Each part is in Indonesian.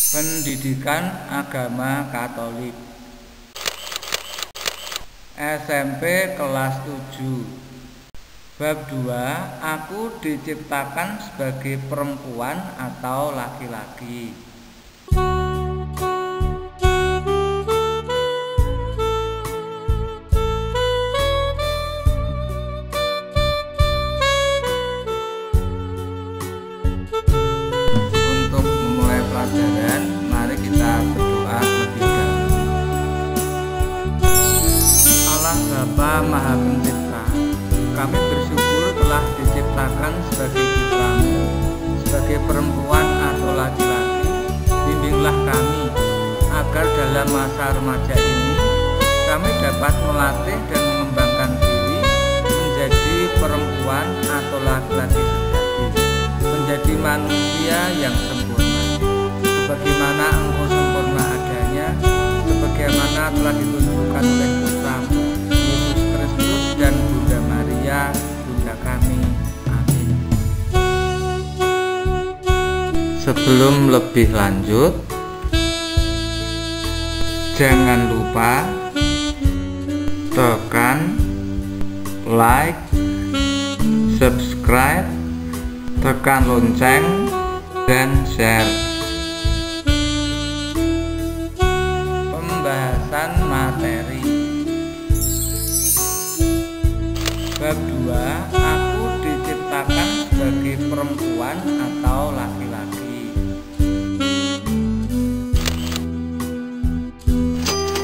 Pendidikan Agama Katolik SMP kelas 7. Bab 2. Aku diciptakan sebagai perempuan atau laki-laki. Untuk memulai pelajaran, mari kita berdoa lebih dahulu. Allah Bapa Maha Pencipta, kami bersyukur telah diciptakan sebagai putra-Mu, sebagai perempuan atau laki-laki. Bimbinglah kami agar dalam masa remaja ini kami dapat melatih dan mengembangkan diri menjadi perempuan atau laki-laki sejati, menjadi manusia yang sempurna, sebagaimana Engkau sempurna adanya, sebagaimana telah ditunjukkan oleh Putra-Mu Yesus Kristus dan Bunda Maria, Bunda kami. Amin. Sebelum lebih lanjut, jangan lupa tekan like, subscribe, tekan lonceng, dan share. Pembahasan materi. Bab 2. Aku diciptakan sebagai perempuan atau laki-laki.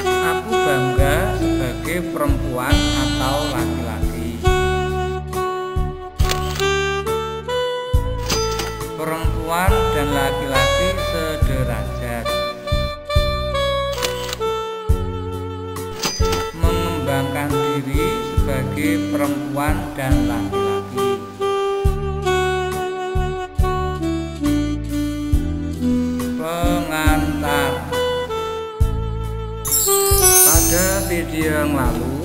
Aku bangga sebagai perempuan atau laki-laki. Perempuan dan laki-laki sederajat. Mengembangkan diri sebagai perempuan dan laki-laki. Pengantar. Pada video yang lalu,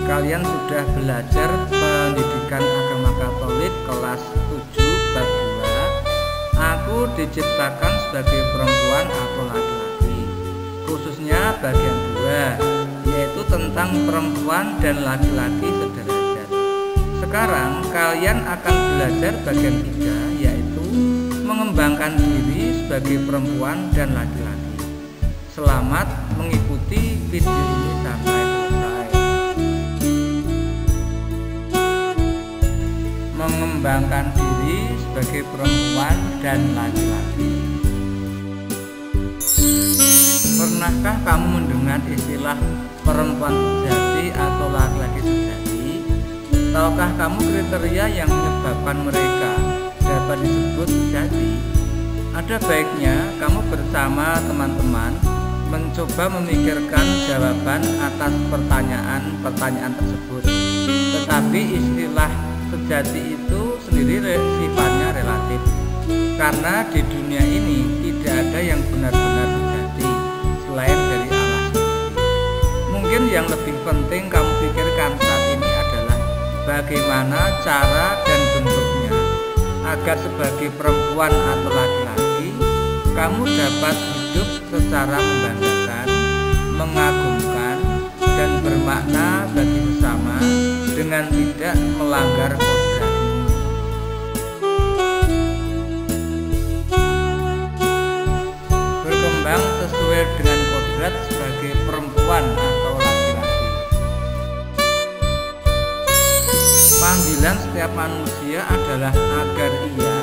kalian sudah belajar pendidikan agama Katolik kelas 7 bab 2. Aku diciptakan sebagai perempuan atau laki-laki, khususnya bagian 2, yaitu tentang perempuan dan laki-laki sederajat. Sekarang kalian akan belajar bagian 3, yaitu mengembangkan diri sebagai perempuan dan laki-laki. Selamat mengikuti video ini sampai selesai. Mengembangkan diri sebagai perempuan dan laki-laki. Pernahkah kamu mendengar istilah perempuan sejati atau laki-laki sejati? Tahukah kamu kriteria yang menyebabkan mereka dapat disebut sejati? Ada baiknya kamu bersama teman-teman mencoba memikirkan jawaban atas pertanyaan-pertanyaan tersebut. Tetapi istilah sejati itu sendiri sifatnya relatif, karena di dunia ini tidak ada yang benar-benar sejati selain dari Allah sendiri. Mungkin yang lebih penting kamu pikirkan saat ini adalah bagaimana cara dan bentuknya agar sebagai perempuan atau laki-laki kamu dapat hidup secara membanggakan, mengagumkan, dan bermakna bagi sesama dengan tidak melanggar kodratmu. Berkembang sesuai dengan kodrat sebagai perempuan atau laki-laki. Panggilan setiap manusia adalah agar ia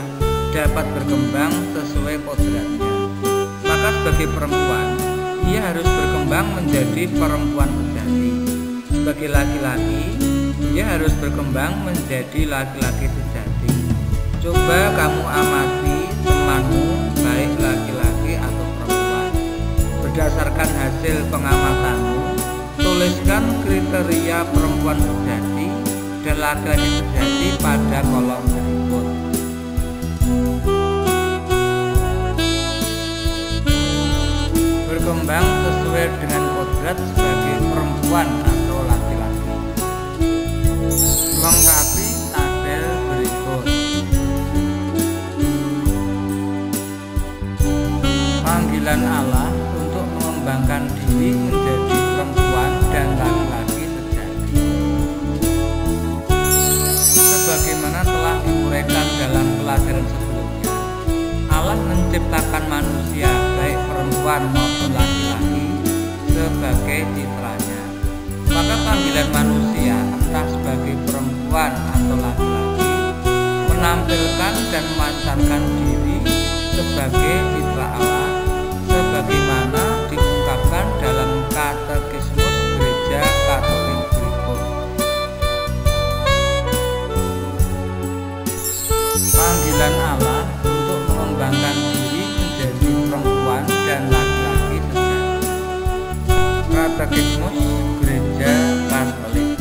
dapat berkembang sesuai kodratnya. Maka sebagai perempuan, ia harus berkembang menjadi perempuan sejati. Sebagai laki-laki, ia harus berkembang menjadi laki-laki sejati. Coba kamu amati temanmu, baik laki-laki atau perempuan. Berdasarkan hasil pengamatanmu, tuliskan kriteria perempuan sejati dan laki-laki sejati pada kolom berikut. Berkembang sesuai dengan kodrat sebagai perempuan atau laki-laki. Lengkapi tabel berikut. panggilan diri menjadi perempuan dan laki-laki sejati. Sebagaimana telah diuraikan dalam pelajaran sebelumnya, Allah menciptakan manusia baik perempuan maupun laki-laki sebagai citranya. Maka panggilan manusia entah sebagai perempuan atau laki-laki menampilkan dan memancarkan diri sebagai citra Allah sebagaimana diungkapkan dalam Katekismus Gereja Katolik berikut. Panggilan Allah untuk mengembangkan diri menjadi perempuan dan laki-laki sejati. Katekismus Gereja Katolik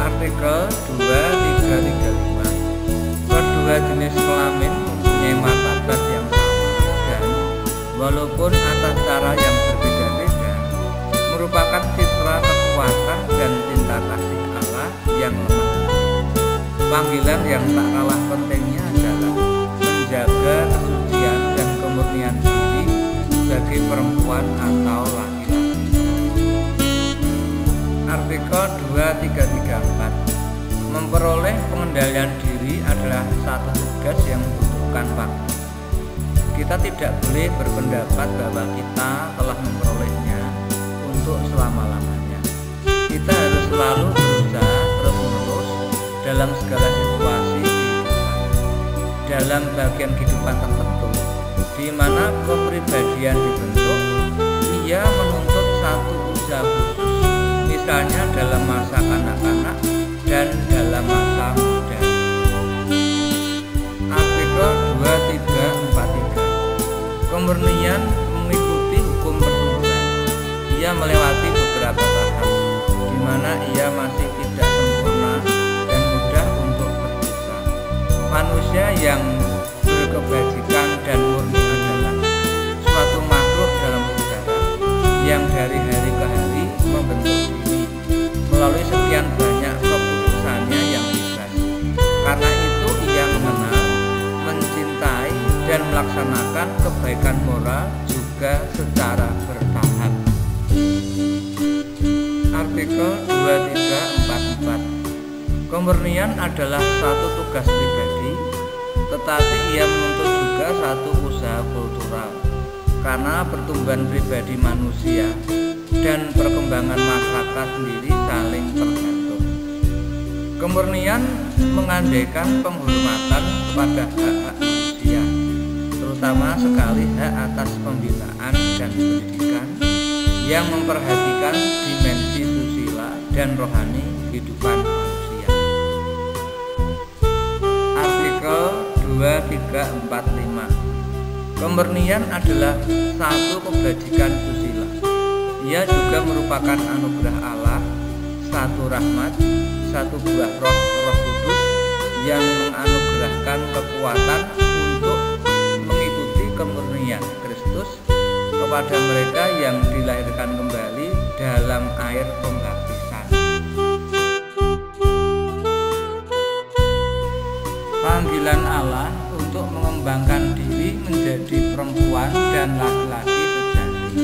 artikel 2335. Kedua jenis kelamin mempunyai martabat yang sama dan walaupun atas cara yang berbeda-beda merupakan citra kekuatan dan cinta kasih Allah yang lemah. Panggilan yang tak kalah pentingnya adalah menjaga kesucian dan kemurnian diri sebagai perempuan atau laki-laki. Artikel 2334. Memperoleh pengendalian diri adalah satu tugas yang membutuhkan waktu. Kita tidak boleh berpendapat bahwa kita telah memperolehnya untuk selama-lamanya. Kita harus selalu berusaha terus-menerus dalam segala situasi kehidupan. Dalam bagian kehidupan tertentu, di mana kepribadian dibentuk, ia menuntut satu usaha khusus, misalnya dalam masa kanak-kanak dan dalam masa muda. Artikel 2343. Kemurnian mengikuti hukum pertumbuhan. Ia melewati beberapa tahap, di mana ia masih tidak sempurna dan mudah untuk berdosa. Manusia yang berkebajikan dan murni adalah suatu makhluk dalam sejarah yang dari hari ke hari membentuk diri melalui sekian banyak keputusannya yang bebas. Karena itu ia mengenal, mencintai, dan melaksanakan kebaikan moral juga secara bertahap. Artikel 2344. Kemurnian adalah satu tugas pribadi, tetapi ia menuntut juga satu usaha kultural. Karena pertumbuhan pribadi manusia dan perkembangan masyarakat sendiri saling tergantung. Kemurnian mengandaikan penghormatan kepada hak-hak manusia, terutama sekali hak atas pembinaan dan pendidikan yang memperhatikan dimensi susila dan rohani kehidupan manusia. Artikel 2345. Kemurnian adalah satu kebajikan susila. Ia juga merupakan anugerah Allah, satu rahmat, satu buah roh kudus yang menganugerahkan kekuatan untuk mengikuti kemurnian Kristus kepada mereka yang dilahirkan kembali dalam air pembaptisan. Panggilan Allah untuk mengembangkan diri menjadi perempuan dan laki-laki sejati.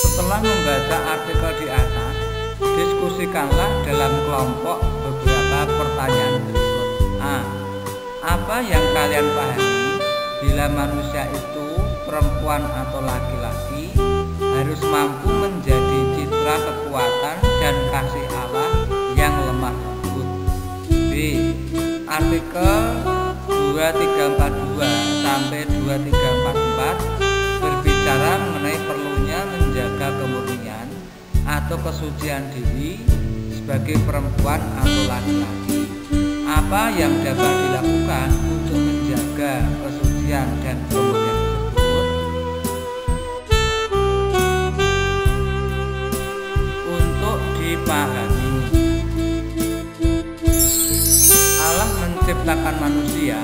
Setelah membaca artikel di atas, diskusikanlah dalam kelompok beberapa pertanyaan berikut. A. Apa yang kalian pahami bila manusia itu perempuan atau laki-laki harus mampu menjadi citra kekuatan dan kasih Allah yang lemah lembut? B. Artikel 2342 sampai 2344 berbicara mengenai perlunya menjaga kemurnian atau kesucian diri sebagai perempuan atau laki-laki. Apa yang dapat dilakukan untuk menjaga kesucian dan kemurnian tersebut? Untuk dipahami, Allah menciptakan manusia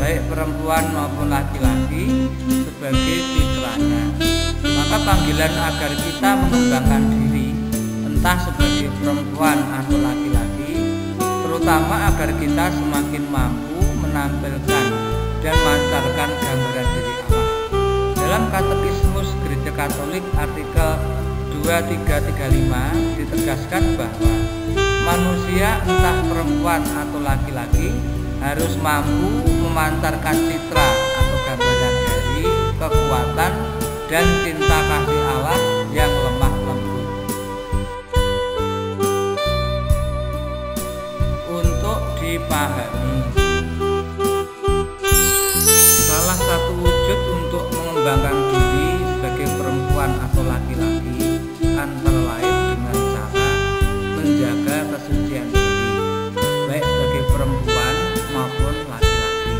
baik perempuan maupun laki-laki sebagai citranya. Maka panggilan agar kita mengembangkan diri entah sebagai perempuan atau laki-laki, terutama agar kita semakin mampu menampilkan dan memancarkan gambaran diri Allah Dalam Katekismus Gereja Katolik artikel 2335 ditegaskan bahwa manusia entah perempuan atau laki-laki harus mampu memancarkan citra atau gambaran dari kekuatan dan cinta kasih Allah yang lemah lembut. Untuk dipahami, salah satu wujud untuk mengembangkan diri sebagai perempuan atau laki-laki antara lain dengan cara menjaga kesucian diri, baik sebagai perempuan maupun laki-laki.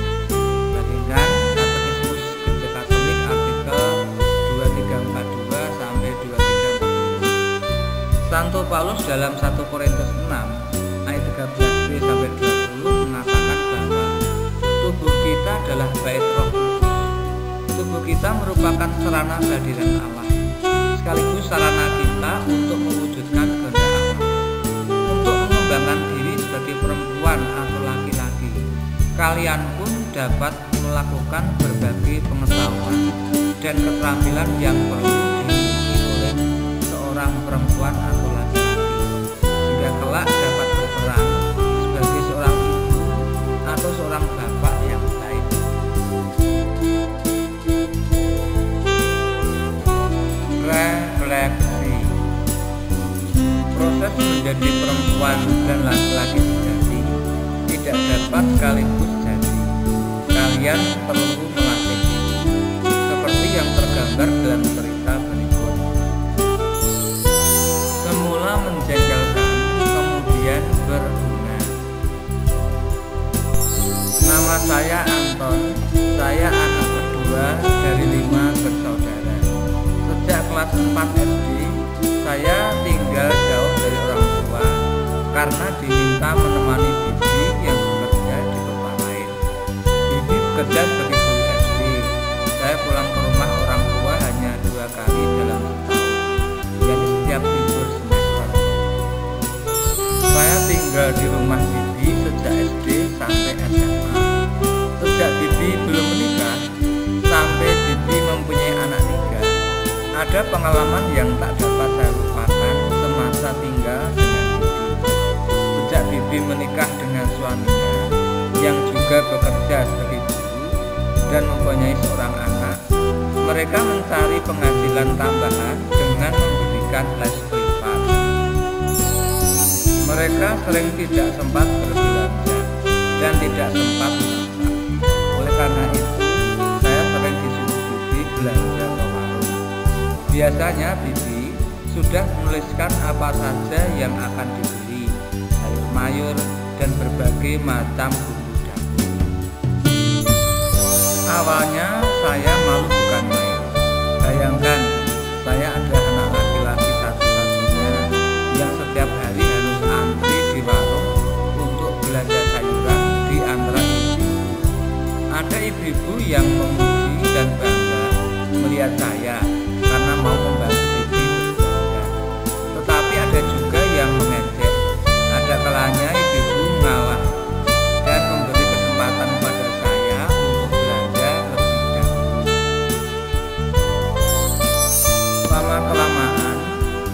Bandingkan Katekismus Gereja Katolik artikel 2342 sampai 2345. Santo Paulus dalam 1 Korintus 6 ayat 13b sampai 20 mengatakan bahwa tubuh kita adalah bait Roh Kudus. Tubuh kita merupakan sarana kehadiran Allah, sekaligus sarana kita untuk mewujudkan kehendak Allah. Untuk mengembangkan diri sebagai perempuan atau laki-laki, kalian pun dapat melakukan berbagai pengetahuan dan keterampilan yang perlu dimiliki oleh seorang perempuan atau laki-laki, sehingga kelak dapat berperan sebagai seorang ibu atau seorang bapak yang baik. Refleksi. Proses menjadi perempuan dan laki-laki sejati tidak dapat sekaligus jadi. Kalian perlu melatih diri, seperti yang tergambar dalam cerita berikut. Semula menjengkelkan, kemudian berguna. Nama saya Anton, saya anak kedua dari 5 bersaudara. Sejak kelas 4 SD, saya tinggal jauh dari orang tua karena diminta menemani bibi yang bekerja di kota lain. Bibi bekerja sebagai guru SD. Saya pulang ke rumah orang tua hanya 2 kali dalam setahun, yaitu setiap libur semester. Saya tinggal di rumah bibi sejak SD sampai SMA. Sejak bibi belum menikah sampai bibi mempunyai anak 3, ada pengalaman yang tak dapat saya lupakan semasa tinggal dengan bibi. Sejak bibi menikah dengan suaminya yang juga bekerja sebagai guru dan mempunyai seorang anak, mereka mencari penghasilan tambahan dengan memberikan les privat. Mereka sering tidak sempat berbelanja dan tidak sempat masak. Oleh karena itu, saya sering disuruh bibi belanja ke warung. Biasanya bibi sudah menuliskan apa saja yang akan dibeli, sayur mayur dan berbagai macam bumbu dapur. Awalnya saya malu bukan main. Bayangkan, saya ada anak laki-laki satu-satunya yang setiap hari harus antri di warung untuk belanja sayuran di antara ibu. Ada ibu-ibu yang memuji dan bangga melihat saya karena mau membantu bibi berbelanja. Tetapi ada juga yang mengejek. Ada kalanya ibu-ibu mengalah dan memberi kesempatan pada saya untuk belanja lebih dahulu. Lama-kelamaan,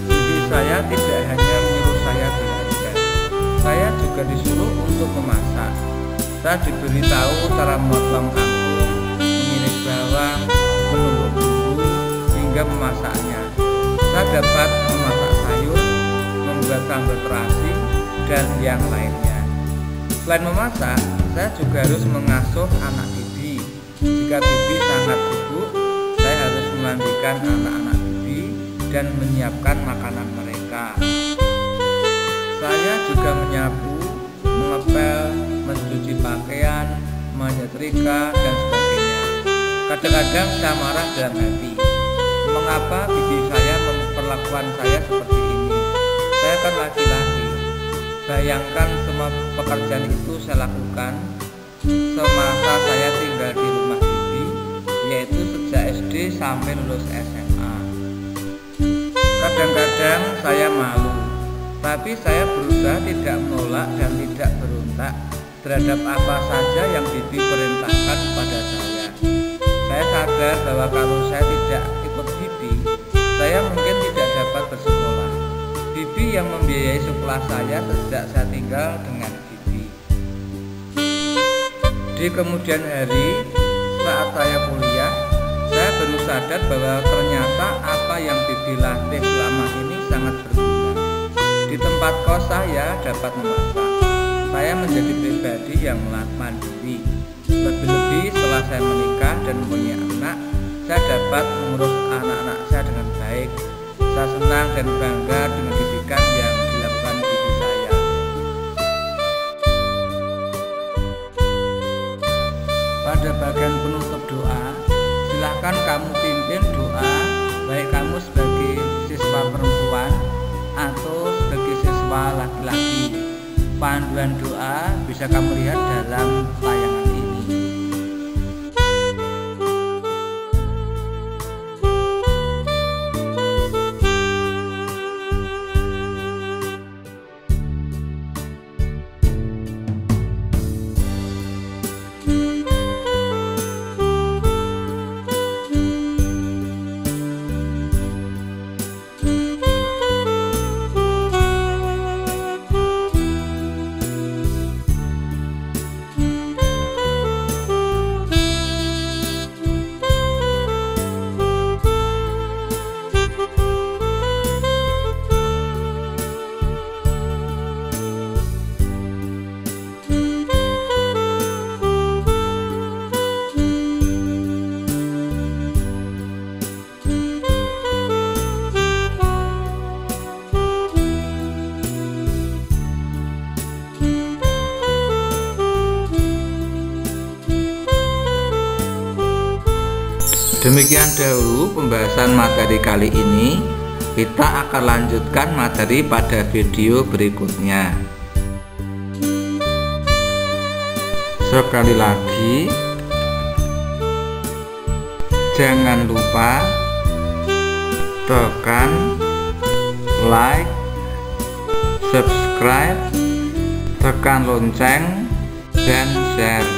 bibi saya tidak hanya menyuruh saya belanja, saya juga disuruh untuk memasak. Saya diberitahu cara memotong kangkung, mengiris bawang, menumbuk bumbu, hingga memasaknya. Saya dapat memasak sayur, membuat sambal terasi, dan yang lainnya. Selain memasak, saya juga harus mengasuh anak bibi. Jika bibi sangat sibuk, saya harus memandikan anak-anak bibi dan menyiapkan makanan mereka. Saya juga menyapu, mengepel, mencuci pakaian, menyetrika, dan sebagainya. Kadang-kadang saya marah dalam hati. Mengapa bibi saya memperlakukan saya seperti ini? Saya kan laki-laki. Bayangkan semua pekerjaan itu saya lakukan semasa saya tinggal di rumah bibi, yaitu sejak SD sampai lulus SMA. Kadang-kadang saya malu, tapi saya berusaha tidak menolak dan tidak berontak terhadap apa saja yang bibi perintahkan kepada saya. Saya sadar bahwa kalau saya tidak ikut bibi, saya mungkin tidak dapat bersekolah. Bibi yang membiayai sekolah saya sejak saya tinggal dengan bibi. Di kemudian hari, saat saya kuliah, saya baru sadar bahwa ternyata apa yang bibi latih selama ini sangat berguna. Di tempat kos saya dapat memasak. Saya menjadi pribadi yang mandiri. Lebih-lebih setelah saya menikah dan mempunyai anak, saya dapat mengurus anak-anak saya dengan baik. Saya senang dan bangga dengan didikan yang dilakukan bibi saya. Pada bagian penutup doa, silahkan kamu pimpin doa, baik kamu sebagai siswa perempuan atau sebagai siswa laki-laki. Panduan doa bisa kamu lihat dalam tayangan ini. Demikian dahulu pembahasan materi kali ini. Kita akan lanjutkan materi pada video berikutnya. Sekali lagi, jangan lupa tekan like, subscribe, tekan lonceng, dan share.